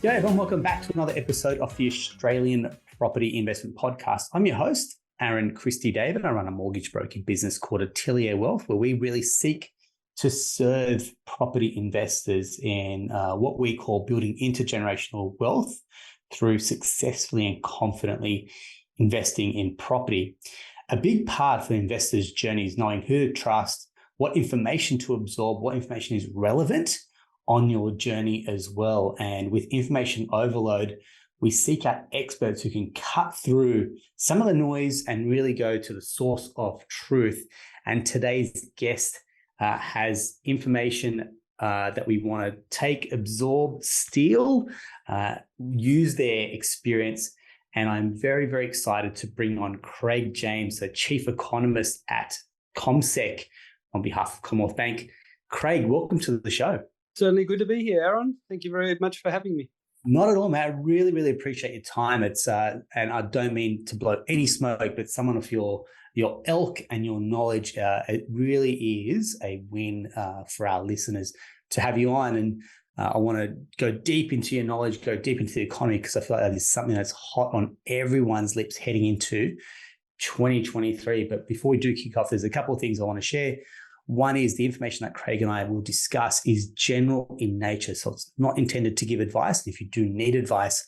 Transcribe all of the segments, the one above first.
Yeah, everyone, welcome back to another episode of the Australian Property Investment Podcast. I'm your host, Aaron Christie-David. I run a mortgage broking business called Atelier Wealth, where we really seek to serve property investors in what we call building intergenerational wealth through successfully and confidently investing in property. A big part for the investor's journey is knowing who to trust, what information to absorb, what information is relevant on your journey as well. And with information overload, we seek out experts who can cut through some of the noise and really go to the source of truth. And today's guest has information that we want to take, absorb, steal, use their experience. And I'm very, very excited to bring on Craig James, the Chief Economist at CommSec on behalf of Commonwealth Bank. Craig, welcome to the show. Certainly good to be here, Aaron. Thank you very much for having me. Not at all, man. I really, really appreciate your time. It's and I don't mean to blow any smoke, but someone of your ilk and your knowledge, it really is a win for our listeners to have you on. And I want to go deep into your knowledge, go deep into the economy, because I feel like that is something that's hot on everyone's lips heading into 2023. But before we do kick off, there's a couple of things I want to share. One is the information that Craig and I will discuss is general in nature. So it's not intended to give advice. If you do need advice,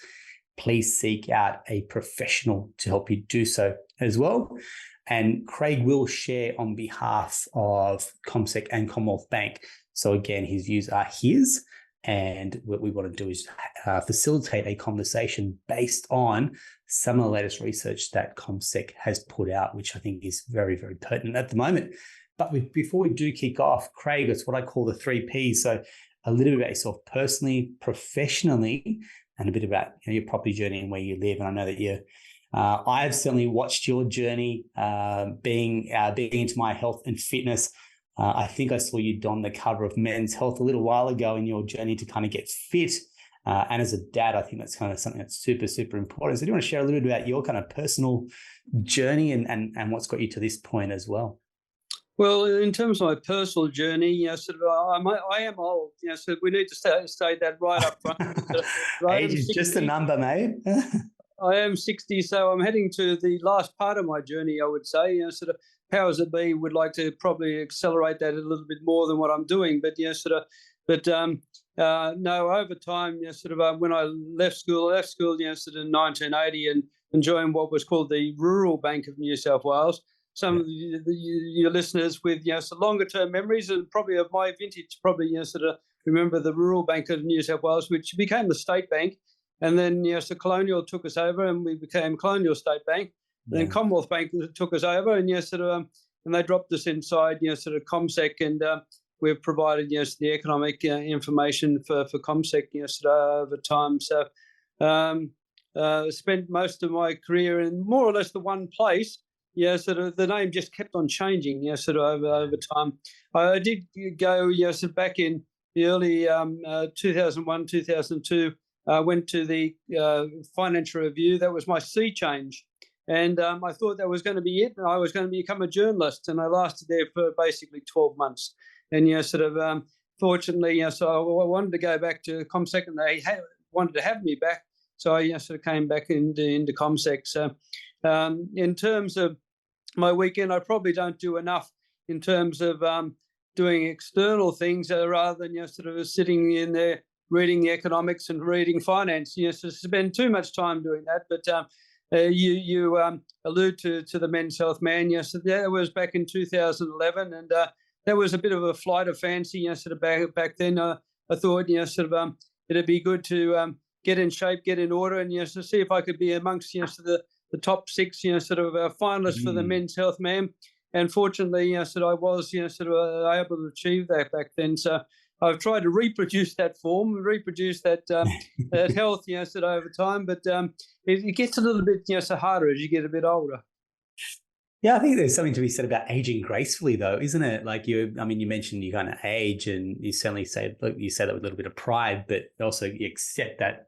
please seek out a professional to help you do so as well. And Craig will share on behalf of CommSec and Commonwealth Bank. So again, his views are his. And what we want to do is facilitate a conversation based on some of the latest research that CommSec has put out, which I think is very, very pertinent at the moment. But before we do kick off, Craig, it's what I call the 3 Ps. So a little bit about yourself personally, professionally, and a bit about your property journey and where you live. And I know that I've certainly watched your journey being into my health and fitness. I think I saw you don the cover of Men's Health a little while ago in your journey to kind of get fit. And as a dad, I think that's kind of something that's super, super important. So do you want to share a little bit about your kind of personal journey and what's got you to this point as well? Well, in terms of my personal journey, I am old. So we need to state that right up front. Age is just a number, mate. I am 60, so I'm heading to the last part of my journey, I would say. Powers that be would like to probably accelerate that a little bit more than what I'm doing. But no, over time, when I left school in 1980 and joined what was called the Rural Bank of New South Wales. Some of your listeners with some longer term memories and probably of my vintage remember the Rural Bank of New South Wales, which became the State Bank, and then Colonial took us over and we became Colonial State Bank. Yeah. Then Commonwealth Bank took us over and and they dropped us inside CommSec, and we've provided the economic information for CommSec over time. So spent most of my career in more or less the one place. The name just kept on changing, over time. I did go, back in the early 2001, 2002, went to the Financial Review. That was my sea change. And I thought that was going to be it. I was going to become a journalist, and I lasted there for basically 12 months. And, fortunately, so I wanted to go back to CommSec, and they wanted to have me back. So I came back into CommSec. So in terms of my weekend, I probably don't do enough in terms of doing external things rather than sitting in there reading the economics and reading finance. So spend too much time doing that. But you allude to the Men's Health man. So that was back in 2011, and that was a bit of a flight of fancy. Back then, I thought it'd be good to get in shape, get in order, and to see if I could be amongst the top 6, finalists for the Men's Health man. And fortunately, I was, able to achieve that back then. So I've tried to reproduce that form, that health, over time. But it gets a little bit, harder as you get a bit older. Yeah, I think there's something to be said about aging gracefully, though, isn't it? Like you mentioned you kind of age, and you certainly say that with a little bit of pride, but also you accept that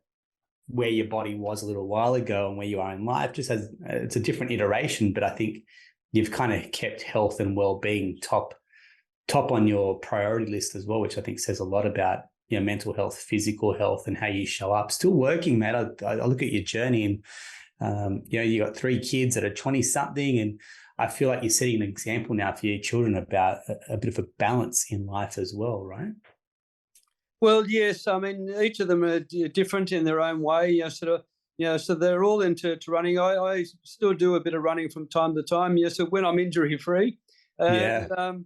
where your body was a little while ago and where you are in life just has, it's a different iteration, but I think you've kind of kept health and well-being top on your priority list as well, which I think says a lot about mental health, physical health, and how you show up. Still working, mate. I look at your journey, and you got 3 kids that are 20 something, and I feel like you're setting an example now for your children about a bit of a balance in life as well, right? Well, yes. I mean, each of them are different in their own way. So they're all into running. I still do a bit of running from time to time. So when I'm injury free, and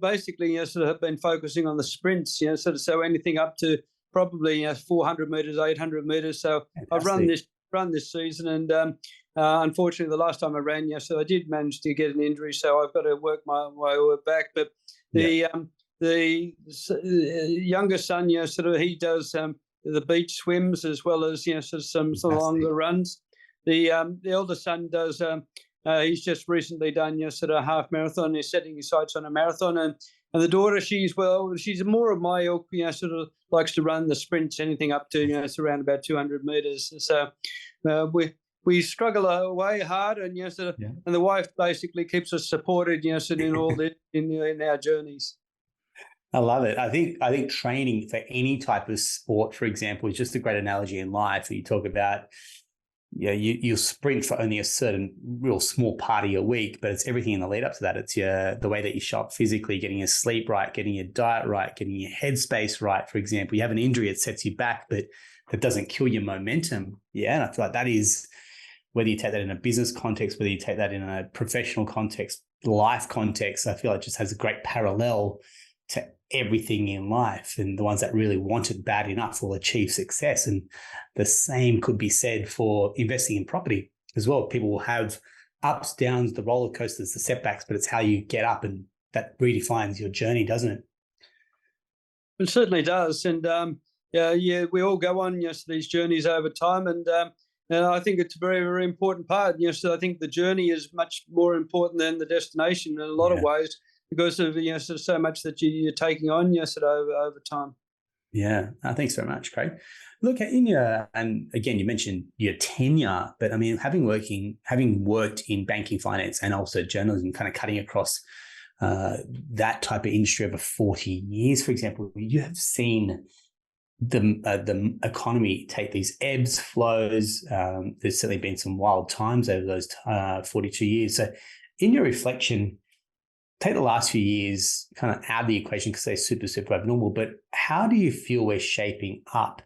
basically, have been focusing on the sprints. So anything up to probably 400 meters, 800 meters. So Fantastic. I've run this season, and unfortunately, the last time I ran, so I did manage to get an injury. So I've got to work my way back. But the younger son, he does the beach swims as well as some longer runs. The elder son does. He's just recently done a half marathon. He's setting his sights on a marathon, and the daughter, she's more of my ilk. Likes to run the sprints, anything up to it's around about 200 meters. So we struggle away hard, and and the wife basically keeps us supported, in all this in our journeys. I love it. I think training for any type of sport, for example, is just a great analogy in life. You talk about, you sprint for only a certain real small part of your week, but it's everything in the lead up to that. It's the way that you show up physically, getting your sleep right, getting your diet right, getting your headspace right. For example, you have an injury, it sets you back, but that doesn't kill your momentum. Yeah, and I feel like that is, whether you take that in a business context, whether you take that in a professional context, life context, I feel like it just has a great parallel to everything in life, and the ones that really want it bad enough will achieve success. And the same could be said for investing in property as well. People will have ups, downs, the roller coasters, the setbacks, but it's how you get up, and that redefines your journey, doesn't it? It certainly does. And we all go on these journeys over time, and I think it's a very, very important part. So I think the journey is much more important than the destination in a lot of ways, because of so much that you're taking on over time. Yeah, thanks very much, Craig. Look, and again, you mentioned your tenure, but I mean, having worked in banking, finance, and also journalism, kind of cutting across that type of industry over 40 years, for example, you have seen the economy take these ebbs, flows. There's certainly been some wild times over those 42 years. So in your reflection, take the last few years kind of out of the equation because they're super abnormal, but how do you feel we're shaping up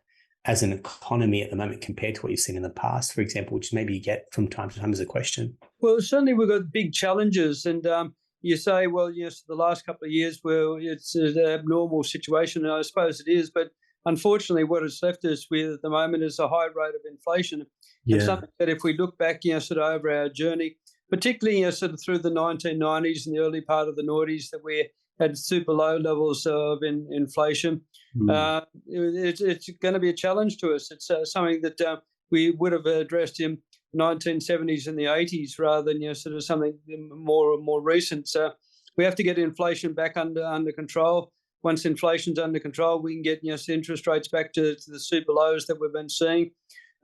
as an economy at the moment compared to what you've seen in the past, for example, which maybe you get from time to time as a question? Well, certainly we've got big challenges, and you say, well, yes, the last couple of years, well, it's an abnormal situation, and I suppose it is, but unfortunately what it's left us with at the moment is a high rate of inflation. And something that if we look back, over our journey, particularly through the 1990s and the early part of the noughties, that we had super low levels of inflation. It's going to be a challenge to us. It's something that we would have addressed in the 1970s and the 80s rather than something more recent. So we have to get inflation back under control. Once inflation's under control, we can get interest rates back to the super lows that we've been seeing.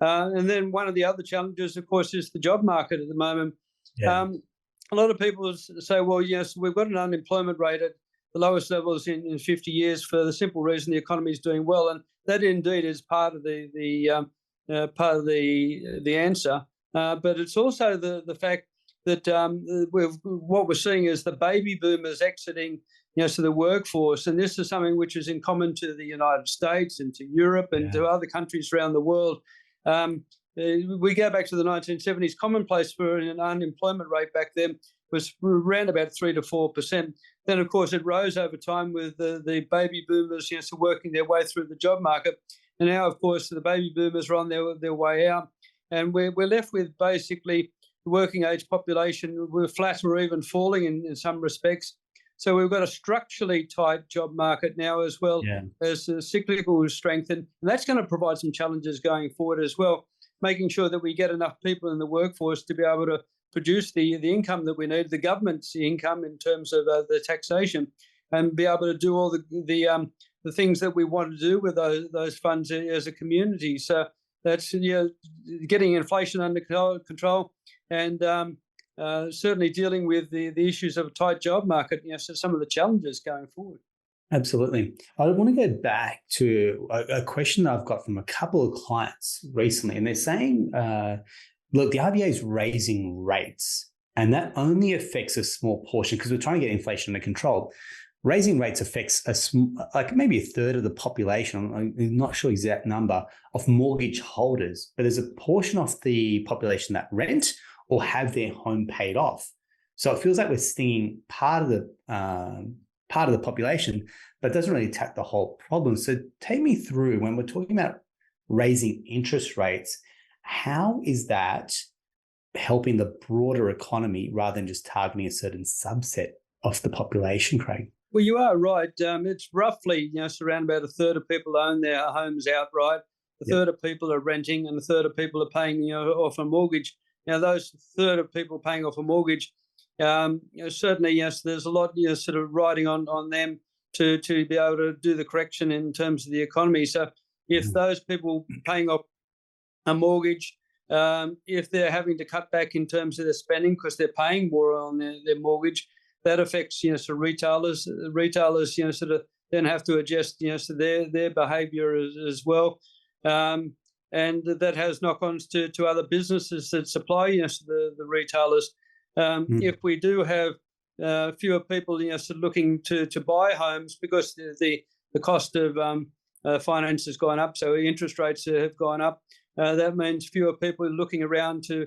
And then one of the other challenges, of course, is the job market at the moment. A lot of people say, well, yes, we've got an unemployment rate at the lowest levels in 50 years for the simple reason the economy is doing well, and that indeed is part of the answer. But it's also the fact that what we're seeing is the baby boomers exiting the workforce, and this is something which is in common to the United States and to Europe and to other countries around the world. We go back to the 1970s, commonplace for an unemployment rate back then was around about 3 to 4%. Then, of course, it rose over time with the baby boomers working their way through the job market. And now, of course, the baby boomers are on their way out. And we're left with basically the working age population. We're flat or even falling in some respects. So we've got a structurally tight job market now as well as a cyclical strength. And that's going to provide some challenges going forward as well, making sure that we get enough people in the workforce to be able to produce the income that we need, the government's income in terms of the taxation, and be able to do all the things that we want to do with those funds as a community. So that's getting inflation under control and certainly dealing with the issues of a tight job market. So some of the challenges going forward. Absolutely. I want to go back to a question that I've got from a couple of clients recently, and they're saying, look, the RBA is raising rates, and that only affects a small portion because we're trying to get inflation under control. Raising rates affects like maybe a third of the population. I'm not sure exact number of mortgage holders, but there's a portion of the population that rent or have their home paid off. So it feels like we're stinging part of the population, but it doesn't really attack the whole problem. So take me through when we're talking about raising interest rates, how is that helping the broader economy rather than just targeting a certain subset of the population, Craig? Well, you are right. It's roughly, around about a third of people own their homes outright, a third of people are renting, and a third of people are paying, off a mortgage. Now, those third of people paying off a mortgage, certainly, yes, there's a lot, sort of riding on them to be able to do the correction in terms of the economy. So, if those people paying off a mortgage, if they're having to cut back in terms of their spending because they're paying more on their mortgage, that affects, sort of retailers. Retailers, sort of then have to adjust, so their behaviour as well, and that has knock-ons to other businesses that supply, the retailers. If we do have fewer people, sort of looking to buy homes because the cost of finance has gone up, so interest rates have gone up. That means fewer people are looking around to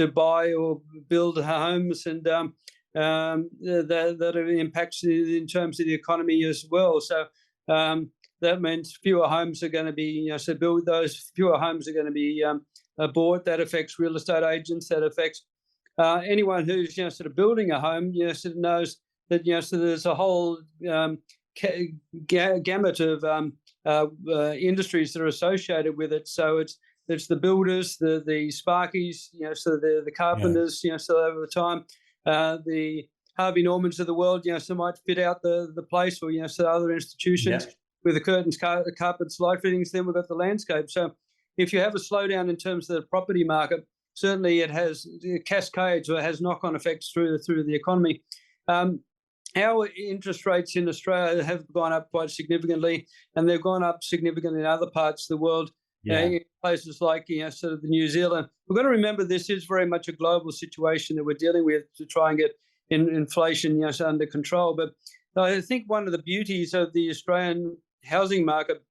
buy or build homes, and that impacts in terms of the economy as well. So that means fewer homes are going to be, built. Those fewer homes are going to be bought. That affects real estate agents. That affects anyone who's sort of building a home. Sort of knows that so there's a whole gamut of industries that are associated with it. So it's the builders, the sparkies, so the carpenters, so over time. The Harvey Normans of the world, so might fit out the place, or so other institutions with the curtains, carpets, light fittings. Then we've got the landscape. So if you have a slowdown in terms of the property market, certainly it cascades or has knock-on effects through the economy. Our interest rates in Australia have gone up quite significantly, and they've gone up significantly in other parts of the world. In places like sort of New Zealand. We've got to remember this is very much a global situation that we're dealing with to try and get inflation under control. But I think one of the beauties of the Australian housing market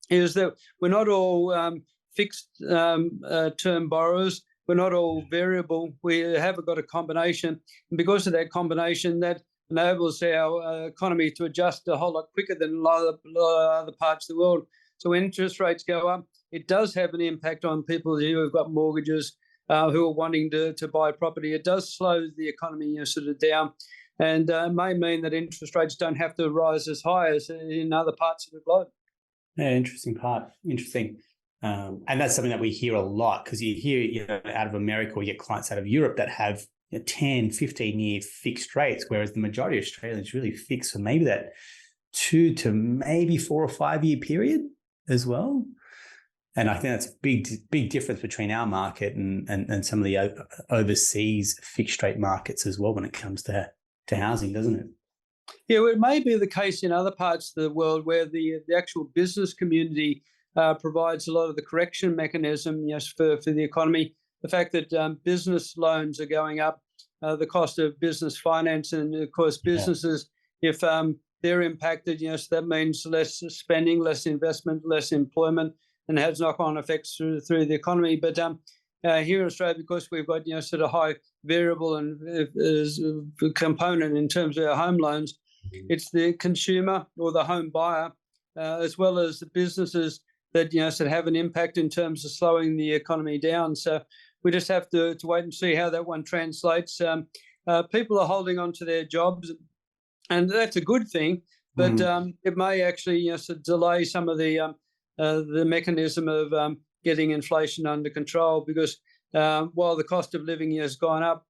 is that we're not all fixed term borrowers. We're not all variable. We have got a combination, and because of that combination, that enables our economy to adjust a whole lot quicker than a lot of other parts of the world. So when interest rates go up, it does have an impact on people who have got mortgages, who are wanting to buy property. It does slow the economy sort of down, and may mean that interest rates don't have to rise as high as in other parts of the globe. Yeah, interesting. And that's something that we hear a lot, because you hear out of America, or you get clients out of Europe that have 10, 15-year fixed rates, whereas the majority of Australians really fixed for maybe that 2 to maybe 4 or 5 year period as well. And I think that's a big difference between our market and some of the overseas fixed rate markets as well when it comes to housing, doesn't it? Yeah, well, it may be the case in other parts of the world where the actual business community provides a lot of the correction mechanism for the economy. The fact that business loans are going up, the cost of business finance, and of course businesses, if they're impacted, so that means less spending, less investment, less employment, and has knock-on effects through the economy. But here in Australia, because we've got sort of high variable and component in terms of our home loans, it's the consumer or the home buyer, as well as the businesses that sort of have an impact in terms of slowing the economy down. So we just have to wait and see how that one translates. People are holding on to their jobs, and that's a good thing. But it may actually sort of delay some of the mechanism of getting inflation under control, because while the cost of living has gone up,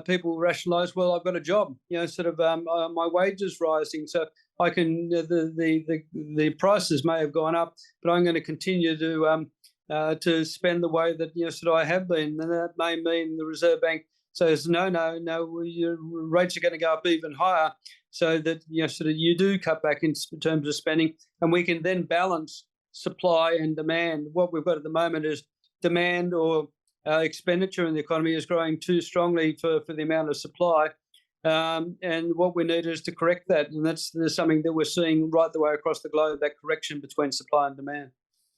people rationalise, well, I've got a job, my wage is rising, so I can the prices may have gone up, but I'm going to continue to spend the way that I have been, and that may mean the Reserve Bank says no, your rates are going to go up even higher. so that sort of you do cut back in terms of spending, and we can then balance supply and demand. What we've got at the moment is demand or expenditure in the economy is growing too strongly for the amount of supply. And what we need is to correct that. And that's something that we're seeing right the way across the globe, that correction between supply and demand.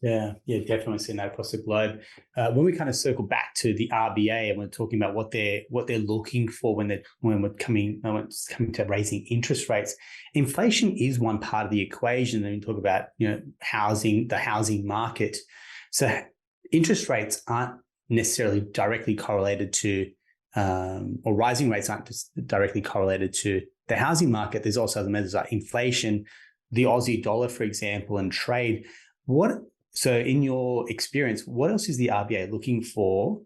Yeah, definitely seeing that across the globe. When we kind of circle back to the RBA and we're talking about what they're looking for when it's coming to raising interest rates, inflation is one part of the equation. Then we talk about the housing market. So interest rates aren't necessarily directly correlated to, or rising rates aren't just directly correlated to the housing market. There's also the measures like inflation, the Aussie dollar, for example, and trade. So in your experience, what else is the RBA looking for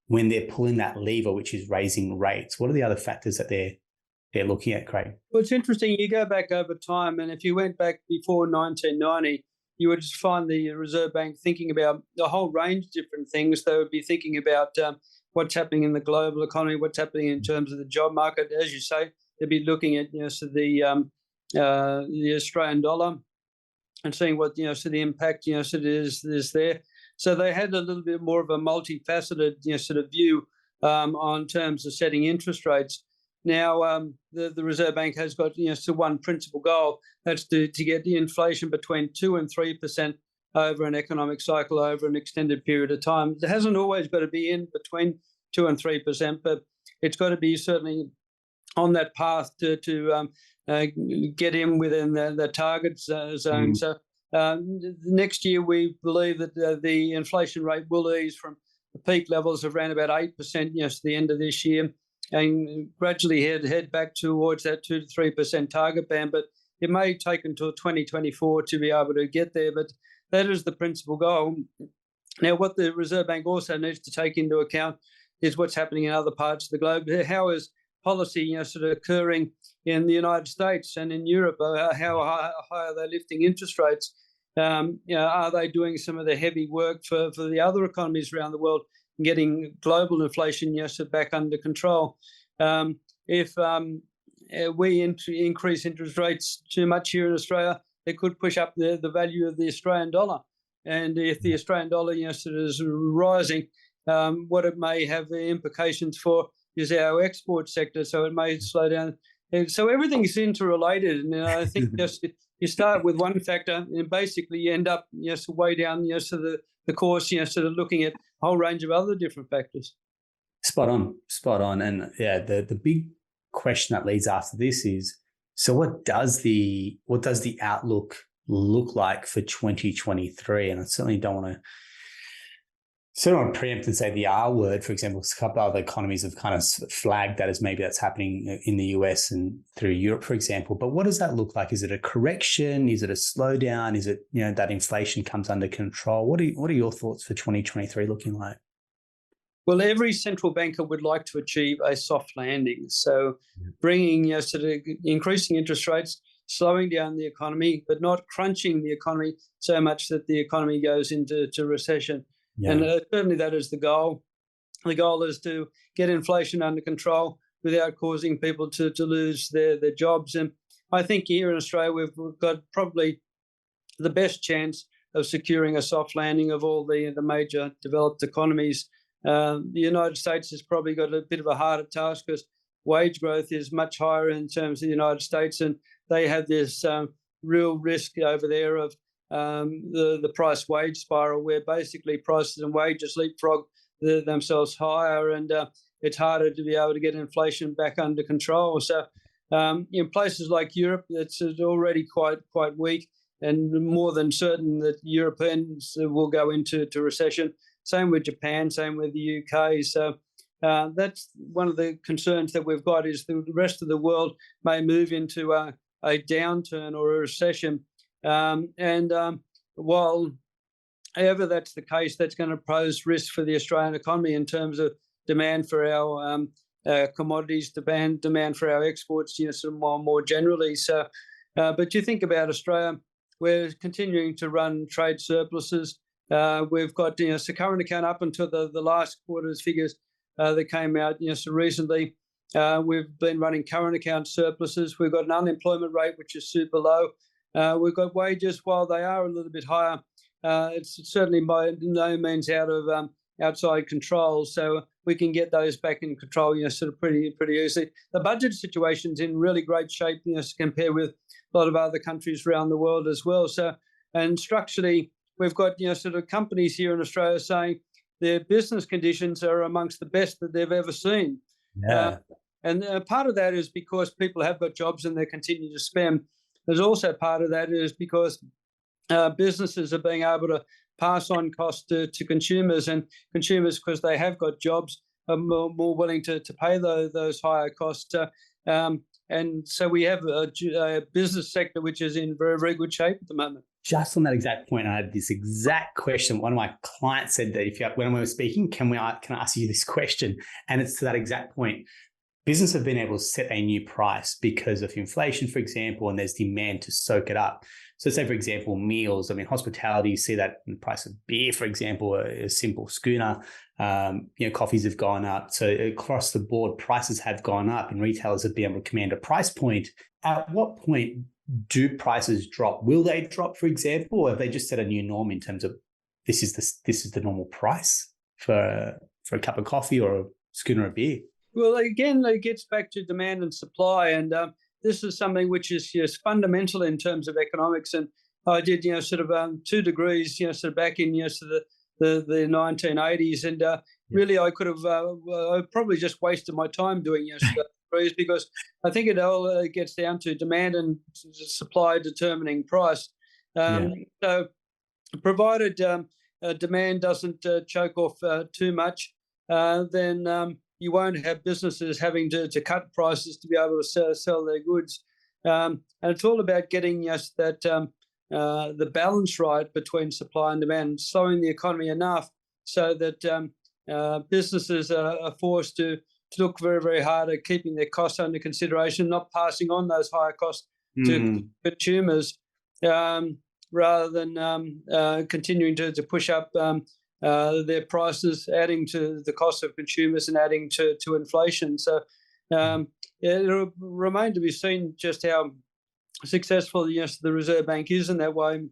when they're pulling that lever, which is raising rates? What are the other factors that they're looking at, Craig? Well, it's interesting. You go back over time, and if you went back before 1990, you would just find the Reserve Bank thinking about a whole range of different things. They would be thinking about what's happening in the global economy, what's happening in terms of the job market. As you say, they'd be looking at so the Australian dollar, and seeing what so the impact so it is there. So they had a little bit more of a multifaceted sort of view on terms of setting interest rates. Now the Reserve Bank has got so one principal goal, that's to get the inflation between 2 and 3% over an economic cycle over an extended period of time. It hasn't always got to be in between 2 and 3%, but it's got to be certainly on that path to get in within the target zone. So next year we believe that the inflation rate will ease from the peak levels of around about 8% to the end of this year, and gradually head back towards that 2 to 3% target band. But it may take until 2024 to be able to get there, but that is the principal goal. Now, what the Reserve Bank also needs to take into account is what's happening in other parts of the globe. How is policy sort of occurring in the United States and in Europe? How high are they lifting interest rates? Are they doing some of the heavy work for the other economies around the world, getting global inflation back under control? If we increase interest rates too much here in Australia, it could push up the value of the Australian dollar. And if the Australian dollar is rising, what it may have implications for is our export sector, so it may slow down. And so everything is interrelated, and I think just you start with one factor, and basically you end up way down the course, sort of looking at a whole range of other different factors. Spot on, and yeah, the big question that leads after this is: so what does the outlook look like for 2023? And I certainly don't want to preempt and say the R word. For example, a couple of other economies have kind of flagged that as maybe that's happening in the US and through Europe, for example. But what does that look like? Is it a correction? Is it a slowdown? Is it that inflation comes under control? What are your thoughts for 2023 looking like? Well, every central banker would like to achieve a soft landing. So bringing sort of increasing interest rates, slowing down the economy, but not crunching the economy so much that the economy goes into recession. Yeah. And certainly that is the goal. The goal is to get inflation under control without causing people to lose their jobs. And I think here in Australia, we've got probably the best chance of securing a soft landing of all the major developed economies. The United States has probably got a bit of a harder task because wage growth is much higher in terms of the United States, and they have this real risk over there of the price wage spiral, where basically prices and wages leapfrog themselves higher, and it's harder to be able to get inflation back under control. So in places like Europe, it's already quite weak, and more than certain that Europeans will go into recession. Same with Japan, same with the UK. So that's one of the concerns that we've got, is the rest of the world may move into a downturn or a recession. While however that's the case, that's going to pose risk for the Australian economy in terms of demand for our commodities, demand for our exports, sort of more generally. So, but you think about Australia, we're continuing to run trade surpluses. We've got so current account up until the last quarter's figures that came out so recently. We've been running current account surpluses. We've got an unemployment rate which is super low. We've got wages, while they are a little bit higher, it's certainly by no means out of outside control. So we can get those back in control, sort of pretty easily. The budget situation's in really great shape, compared with a lot of other countries around the world as well. So, and structurally, we've got sort of companies here in Australia saying their business conditions are amongst the best that they've ever seen. Yeah. And part of that is because people have got jobs and they continue to spend. There's also part of that is because businesses are being able to pass on costs to consumers, and consumers, because they have got jobs, are more willing to pay those higher costs. And so we have a business sector which is in very, very good shape at the moment. Just on that exact point, I had this exact question. One of my clients said that when we were speaking, can I ask you this question? And it's to that exact point. Business have been able to set a new price because of inflation, for example, and there's demand to soak it up. So say, for example, meals. I mean, hospitality, you see that in the price of beer, for example, a simple schooner. Coffees have gone up. So across the board, prices have gone up and retailers have been able to command a price point. At what point do prices drop? Will they drop, for example, or have they just set a new norm in terms of this is the normal price for a cup of coffee or a schooner of beer? Well, again, it gets back to demand and supply, and this is something which is fundamental in terms of economics. And I did, sort of 2 degrees, sort of back in, the 1980s, and really I could have I probably just wasted my time doing degrees, because I think it all gets down to demand and supply determining price. So, provided demand doesn't choke off too much, then you won't have businesses having to cut prices to be able to sell their goods. And it's all about getting that the balance right between supply and demand, slowing the economy enough so that businesses are forced to look very, very hard at keeping their costs under consideration, not passing on those higher costs to consumers, rather than continuing to push up their prices, adding to the cost of consumers and adding to inflation. So it'll remain to be seen just how successful the Reserve Bank is in that way.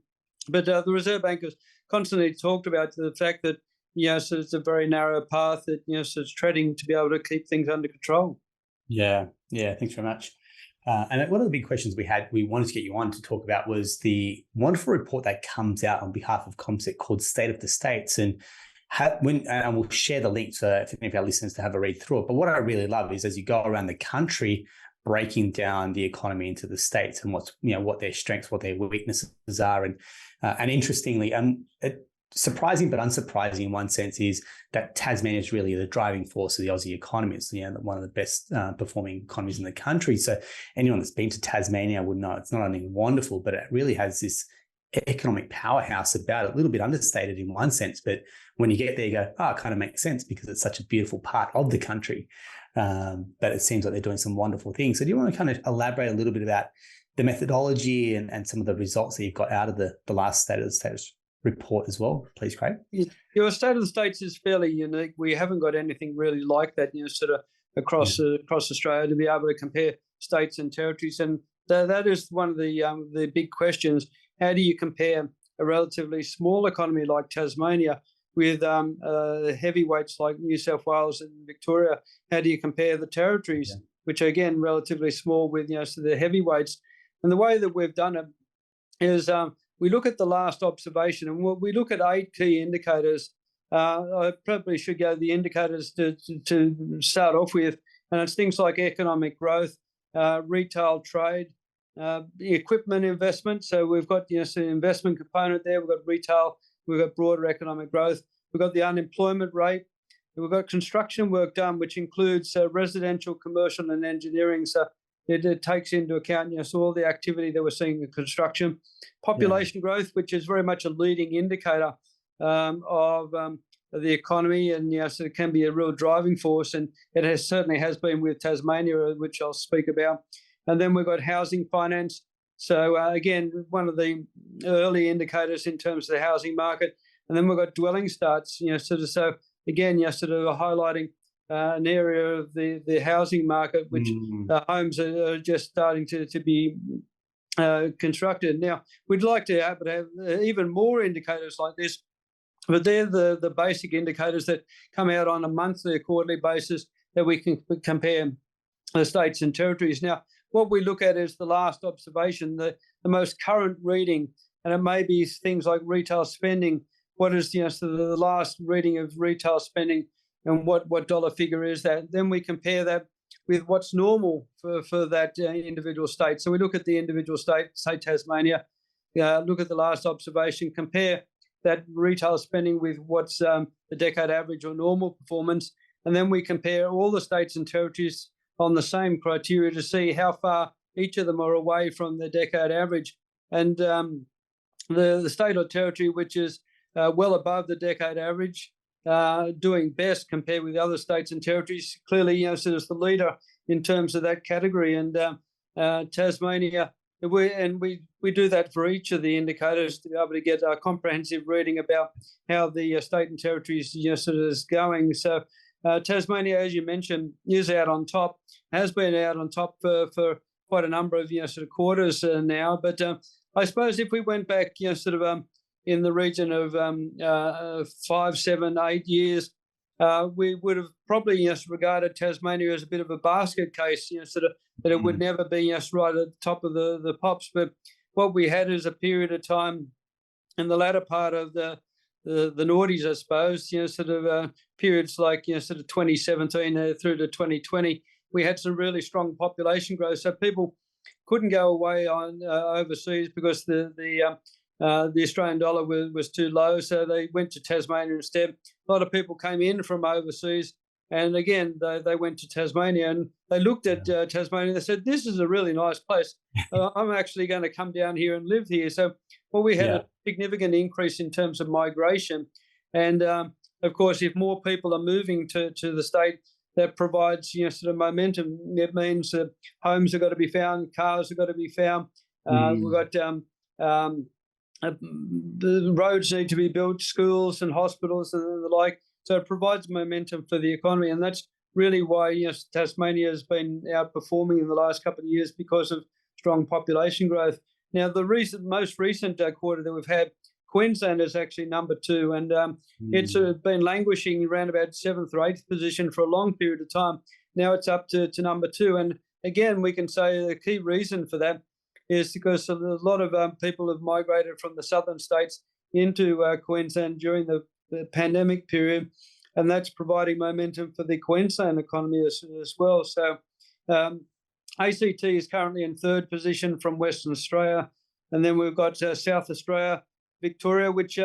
But the Reserve Bank has constantly talked about the fact that so it's a very narrow path that so it's treading to be able to keep things under control. Yeah. Thanks very much. And one of the big questions we wanted to get you on to talk about was the wonderful report that comes out on behalf of CommSec called State of the States. And we'll share the link so if any of our listeners to have a read through it. But what I really love is as you go around the country, breaking down the economy into the states and what their strengths, what their weaknesses are. And interestingly, surprising but unsurprising in one sense is that Tasmania is really the driving force of the Aussie economy. It's one of the best performing economies in the country. So anyone that's been to Tasmania would know it's not only wonderful, but it really has this economic powerhouse about it, a little bit understated in one sense. But when you get there, you go, it kind of makes sense because it's such a beautiful part of the country. But it seems like they're doing some wonderful things. So do you want to kind of elaborate a little bit about the methodology and some of the results that you've got out of the last State of the States report as well, please, Craig? Your State of the States is fairly unique. We haven't got anything really like that, sort of across Australia to be able to compare states and territories. And that is one of the big questions. How do you compare a relatively small economy like Tasmania with heavyweights like New South Wales and Victoria? How do you compare the territories, which are, again, relatively small with so the heavyweights? And the way that we've done it is we look at the last observation and we look at 8 key indicators. I probably should go the indicators to start off with, and it's things like economic growth, retail trade, equipment investment. So we've got an investment component there. We've got retail. We've got broader economic growth. We've got the unemployment rate. We've got construction work done, which includes residential, commercial, and engineering. So it takes into account so all the activity that we're seeing in construction. Population growth, which is very much a leading indicator of the economy, and so it can be a real driving force, and it certainly has been with Tasmania, which I'll speak about. And then we've got housing finance. So again, one of the early indicators in terms of the housing market. And then we've got dwelling starts, so again, sort of highlighting an area of the housing market which homes are just starting to be constructed. Now, we'd like to have even more indicators like this, but they're the basic indicators that come out on a monthly or quarterly basis that we can compare the states and territories. Now, what we look at is the last observation, the most current reading, and it may be things like retail spending. What is so the last reading of retail spending, and what dollar figure is that? Then we compare that with what's normal for that individual state. So we look at the individual state, say Tasmania, look at the last observation, compare that retail spending with what's the decade average or normal performance, and then we compare all the states and territories on the same criteria to see how far each of them are away from the decade average. And the state or territory which is well above the decade average, doing best compared with other states and territories, clearly, so is the leader in terms of that category. And Tasmania, we do that for each of the indicators to be able to get a comprehensive reading about how the state and territories sort of is going. So Tasmania, as you mentioned, is out on top, has been out on top for quite a number of sort of quarters now. But I suppose if we went back sort of in the region of 5, 7, 8 years, we would have probably regarded Tasmania as a bit of a basket case, sort of that it would never be right at the top of the pops. But what we had is a period of time in the latter part of the noughties, I suppose, sort of periods like sort of 2017 through to 2020, we had some really strong population growth. So people couldn't go away on overseas because the Australian dollar was too low, so they went to Tasmania instead. A lot of people came in from overseas, and again, they went to Tasmania, and they looked at Tasmania and they said, this is a really nice place. I'm actually going to come down here and live here. So we had a significant increase in terms of migration. And, of course, if more people are moving to the state, that provides sort of momentum. It means that homes have got to be found, cars have got to be found. We've got the roads need to be built, schools and hospitals and the like. So it provides momentum for the economy, and that's really why Tasmania has been outperforming in the last couple of years because of strong population growth. Now, the most recent quarter that we've had, Queensland is actually number 2, and it's been languishing around about 7th or 8th position for a long period of time. Now it's up to number 2, and again, we can say the key reason for that is because a lot of people have migrated from the southern states into Queensland during the pandemic period, and that's providing momentum for the Queensland economy as well. So ACT is currently in 3rd position from Western Australia, and then we've got South Australia, Victoria, which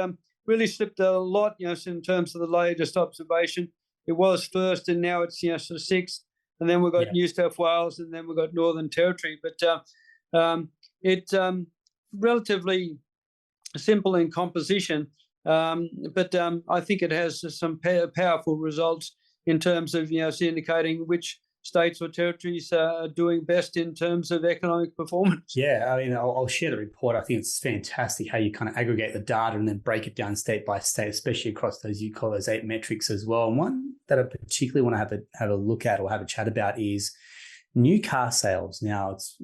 really slipped a lot, in terms of the latest observation. It was 1st, and now it's sort of 6th, and then we've got New South Wales, and then we've got Northern Territory. But it's relatively simple in composition, but I think it has some powerful results in terms of indicating which states or territories are doing best in terms of economic performance. Yeah, I mean, I'll share the report. I think it's fantastic how you kind of aggregate the data and then break it down state by state, especially across those, you call those 8 metrics as well. And one that I particularly want to have a look at or have a chat about is new car sales. Now, it's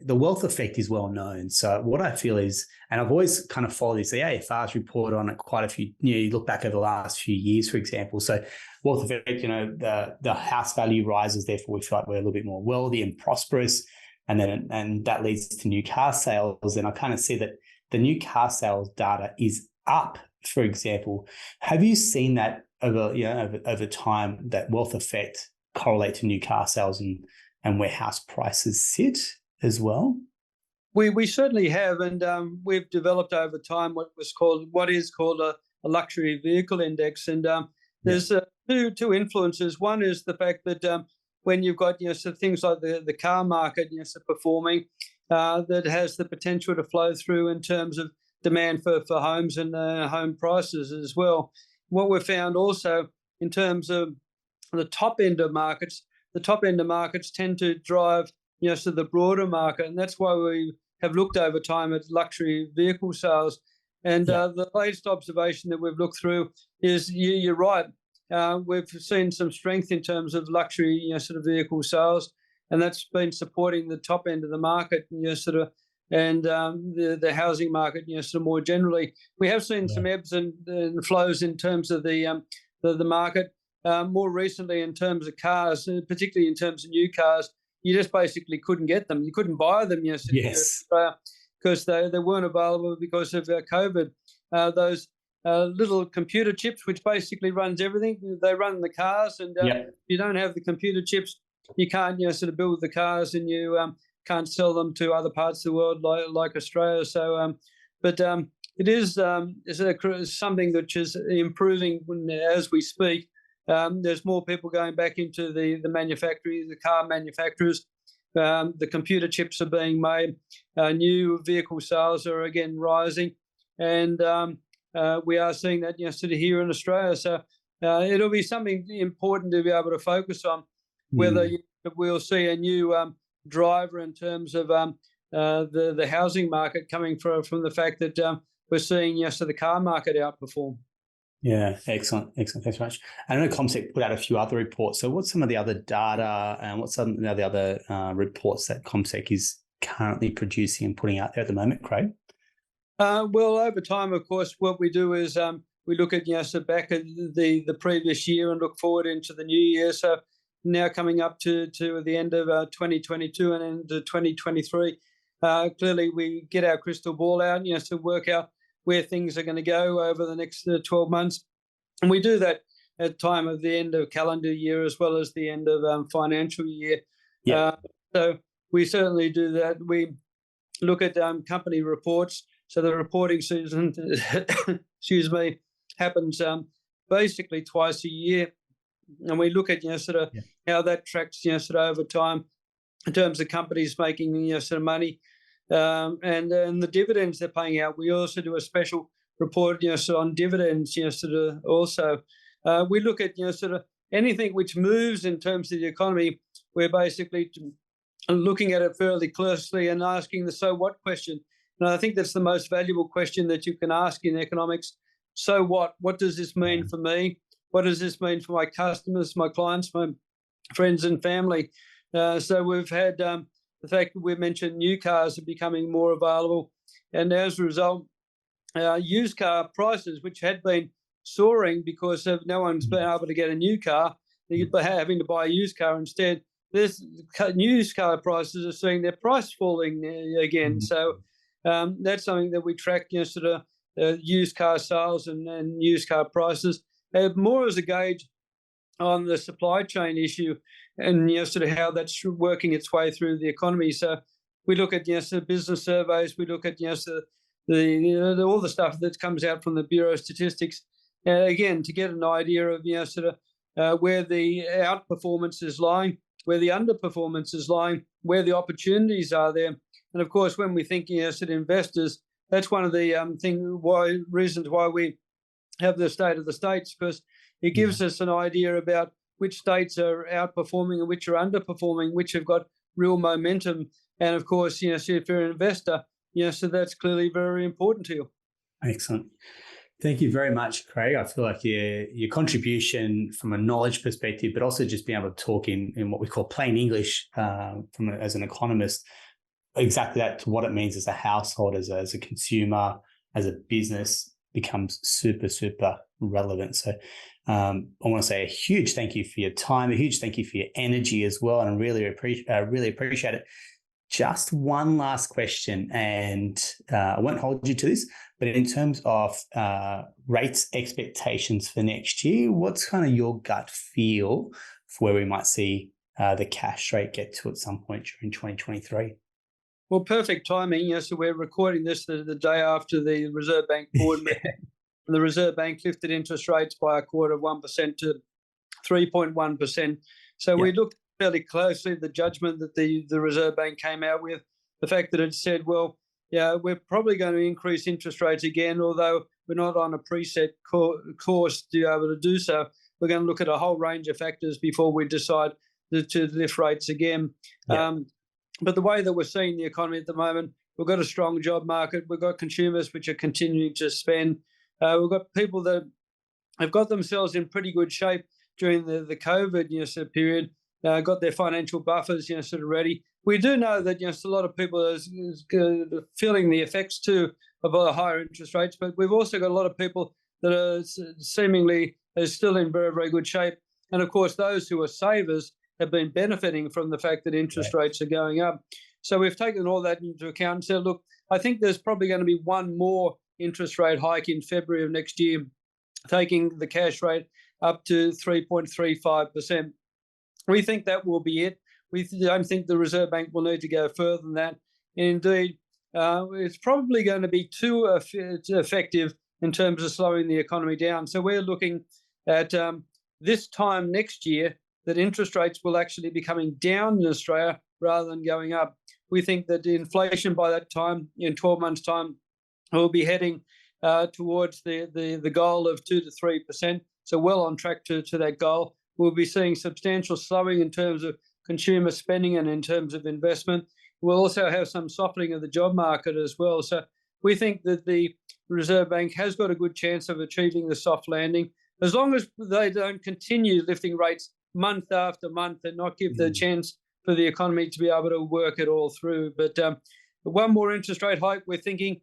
the wealth effect is well known. So what I feel is, and I've always kind of followed this, the AFR's report on it quite a few. You look back over the last few years, for example. So wealth effect, the house value rises. Therefore, we feel like we're a little bit more wealthy and prosperous, and that leads to new car sales. And I kind of see that the new car sales data is up. For example, have you seen that over time, that wealth effect correlate to new car sales and where house prices sit as well? We certainly have, and we've developed over time what is called a luxury vehicle index, and there's two influences. One is the fact that when you've got so things like the car market performing, that has the potential to flow through in terms of demand for homes and home prices as well. What we've found also in terms of the top end of markets, tend to drive so the broader market, and that's why we have looked over time at luxury vehicle sales. And the latest observation that we've looked through is you're right. we've seen some strength in terms of luxury, sort of vehicle sales, and that's been supporting the top end of the market, sort of, and the housing market, sort of more generally. We have seen some ebbs and flows in terms of the market. More recently, in terms of cars, particularly in terms of new cars, you just basically couldn't get them. You couldn't buy them, yes, because they weren't available because of COVID. Those little computer chips, which basically runs everything, they run the cars, and if you don't have the computer chips, you can't sort of build the cars, and you can't sell them to other parts of the world like Australia. So, but it is something which is improving as we speak. There's more people going back into the manufacturers, the car manufacturers. The computer chips are being made. New vehicle sales are again rising, and we are seeing that sort of here in Australia. So it'll be something important to be able to focus on, whether we'll see a new driver in terms of the housing market coming from the fact that we're seeing the car market outperform. Yeah, excellent. Thanks so much. I know CommSec put out a few other reports. So what's some of the other data and what's some of the other reports that CommSec is currently producing and putting out there at the moment, Craig? Well, over time, of course, what we do is we look at so back at the previous year and look forward into the new year. So now coming up to the end of 2022 and into 2023, clearly we get our crystal ball out, to work out where things are going to go over the next 12 months. And we do that at time of the end of calendar year as well as the end of financial year. So we certainly do that. We look at company reports. So the reporting season, happens basically twice a year. And we look at how that tracks sort of over time in terms of companies making sort of money. And the dividends they're paying out. We also do a special report, on dividends, sort of also. We look at, sort of anything which moves in terms of the economy. We're basically looking at it fairly closely and asking the so what question. And I think that's the most valuable question that you can ask in economics. So what? What does this mean for me? What does this mean for my customers, my clients, my friends and family? So we've had the fact that we mentioned new cars are becoming more available, and as a result, used car prices, which had been soaring because of no one's been able to get a new car, they're having to buy a used car instead. This used car prices are seeing their price falling again. So that's something that we track, sort of used car sales and used car prices, more as a gauge on the supply chain issue and sort of how that's working its way through the economy. So we look at the business surveys, we look at all the stuff that comes out from the Bureau of Statistics, again to get an idea of sort of where the outperformance is lying, where the underperformance is lying, where the opportunities are there. And of course, when we think sort of investors, that's one of the reasons why we have the State of the States, because it gives us an idea about which states are outperforming and which are underperforming, which have got real momentum. And of course, so if you're an investor, so that's clearly very important to you. Excellent. Thank you very much, Craig. I feel like your contribution from a knowledge perspective, but also just being able to talk in what we call plain English as an economist, exactly that to what it means as a household, as a consumer, as a business, becomes super, super relevant. So I want to say a huge thank you for your time, a huge thank you for your energy as well, and I really appreciate it. Just one last question, and I won't hold you to this, but in terms of rates expectations for next year, what's kind of your gut feel for where we might see the cash rate get to at some point during 2023? Well, perfect timing. So we're recording this the day after the Reserve Bank board meeting. And the Reserve Bank lifted interest rates by 0.25% to 3.1%. So we looked fairly closely at the judgment that the Reserve Bank came out with, the fact that it said, well, we're probably going to increase interest rates again, although we're not on a preset course to be able to do so. We're going to look at a whole range of factors before we decide to lift rates again. But the way that we're seeing the economy at the moment, we've got a strong job market. We've got consumers which are continuing to spend. We've got people that have got themselves in pretty good shape during the COVID sort of period. Got their financial buffers sort of ready. We do know that a lot of people are feeling the effects too of higher interest rates, but we've also got a lot of people that are seemingly still in very, very good shape. And of course, those who are savers have been benefiting from the fact that interest rates are going up. So we've taken all that into account and said, look, I think there's probably going to be one more interest rate hike in February of next year, taking the cash rate up to 3.35%. We think that will be it. We don't think the Reserve Bank will need to go further than that. And indeed, it's probably going to be too effective in terms of slowing the economy down. So we're looking at this time next year that interest rates will actually be coming down in Australia rather than going up. We think that the inflation by that time, in 12 months' time, will be heading towards the goal of 2 to 3%. So well on track to that goal. We'll be seeing substantial slowing in terms of consumer spending and in terms of investment. We'll also have some softening of the job market as well. So we think that the Reserve Bank has got a good chance of achieving the soft landing, as long as they don't continue lifting rates month after month and not give the chance for the economy to be able to work it all through. But one more interest rate hike, we're thinking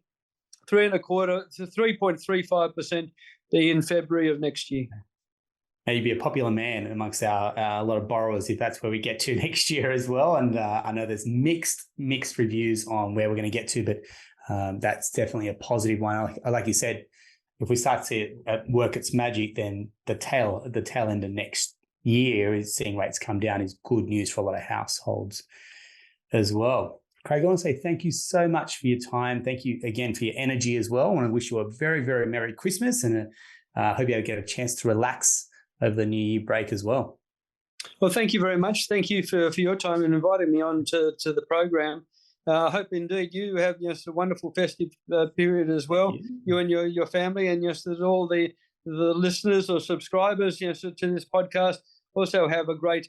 3.25% to 3.35% in February of next year. Now, you'd be a popular man amongst our a lot of borrowers if that's where we get to next year as well. And I know there's mixed reviews on where we're going to get to, but that's definitely a positive one. Like you said, if we start to work its magic, then the tail end of next year is seeing rates come down is good news for a lot of households as well. Craig, I want to say thank you so much for your time. Thank you again for your energy as well. I want to wish you a very, very Merry Christmas, and hope you get a chance to relax over the New Year break as well. Well, thank you very much. Thank you for your time and inviting me on to the program. I hope indeed you have a wonderful festive period as well, you and your family, and that all the listeners or subscribers to this podcast also have a great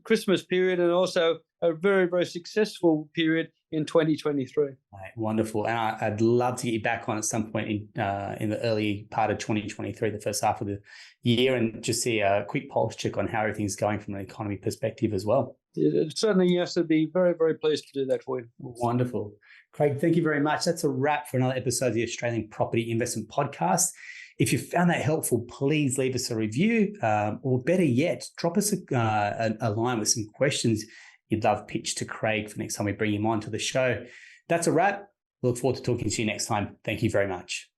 Christmas period and also a very, very successful period in 2023. Right, wonderful. And I'd love to get you back on at some point in the early part of 2023, the first half of the year, and just see a quick pulse check on how everything's going from an economy perspective as well. Certainly, yes, I'd be very, very pleased to do that for you. Wonderful. Craig, thank you very much. That's a wrap for another episode of the Australian Property Investment Podcast. If you found that helpful, please leave us a review, or better yet, drop us a line with some questions you'd love pitched to Craig for next time we bring him on to the show. That's a wrap. Look forward to talking to you next time. Thank you very much.